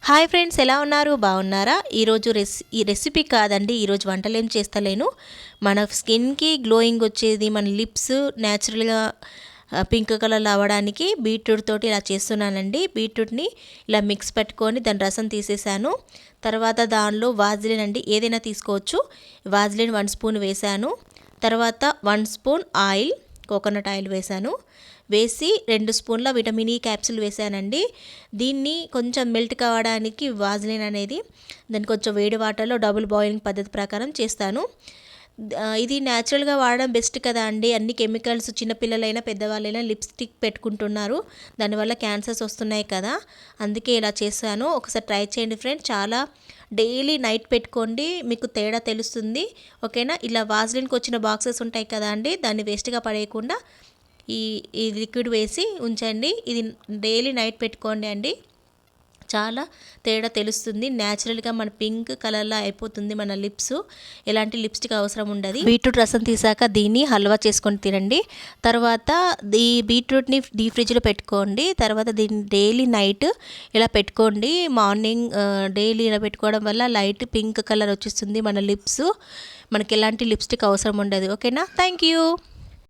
Hi friends, ఎలా ఉన్నారు? బాగున్నారా? ఈరోజు ఈ రెసిపీ కాదండి, ఈరోజు వంటలు ఏం చేస్తలేను. మన స్కిన్కి గ్లోయింగ్ వచ్చేది, మన లిప్స్ న్యాచురల్గా పింక్ కలర్లో అవ్వడానికి బీట్రూట్ తోటి ఇలా చేస్తున్నానండి. బీట్రూట్ని ఇలా మిక్స్ పెట్టుకొని దాని రసం తీసేసాను. తర్వాత దానిలో వాజిలిన్ అండి, ఏదైనా తీసుకోవచ్చు. వాజిలిన్ 1 స్పూన్ వేసాను. తర్వాత 1 స్పూన్ ఆయిల్, కోకోనట్ ఆయిల్ వేసాను. వేసి 2 స్పూన్ల విటమిన్ ఈ క్యాప్సూల్ వేసానండి. దీన్ని కొంచెం మెల్ట్ కావడానికి వాజిలిన్ అనేది దాన్ని కొంచెం వేడి వాటర్లో డబుల్ బాయిలింగ్ పద్ధతి ప్రకారం చేస్తాను. ఇది న్యాచురల్గా వాడడం బెస్ట్ కదా అండి. అన్ని కెమికల్స్ చిన్నపిల్లలైనా పెద్దవాళ్ళైనా లిప్స్టిక్ పెట్టుకుంటున్నారు, దానివల్ల క్యాన్సర్స్ వస్తున్నాయి కదా, అందుకే ఇలా చేశాను. ఒకసారి ట్రై చేయండి ఫ్రెండ్స్. చాలా డైలీ నైట్ పెట్టుకోండి, మీకు తేడా తెలుస్తుంది. ఓకేనా? ఇలా వాజిలిన్కి వచ్చిన బాక్సెస్ ఉంటాయి కదా అండి, దాన్ని వేస్ట్గా పడేయకుండా ఈ లిక్విడ్ వేసి ఉంచండి. ఇది డైలీ నైట్ పెట్టుకోండి అండి, చాలా తేడా తెలుస్తుంది. న్యాచురల్గా మన పింక్ కలర్లో అయిపోతుంది మన లిప్స్. ఎలాంటి లిప్స్టిక్ అవసరం ఉండదు. బీట్రూట్ రసం తీసాక దీన్ని హల్వా చేసుకొని తినండి. తర్వాత ఈ బీట్రూట్ని డీప్ ఫ్రిడ్జ్లో పెట్టుకోండి. తర్వాత దీన్ని డైలీ నైట్ ఇలా పెట్టుకోండి. మార్నింగ్ డైలీ ఇలా పెట్టుకోవడం వల్ల లైట్ పింక్ కలర్ వచ్చేస్తుంది మన లిప్స్. మనకి ఎలాంటి లిప్స్టిక్ అవసరం ఉండదు. ఓకేనా? Thank you.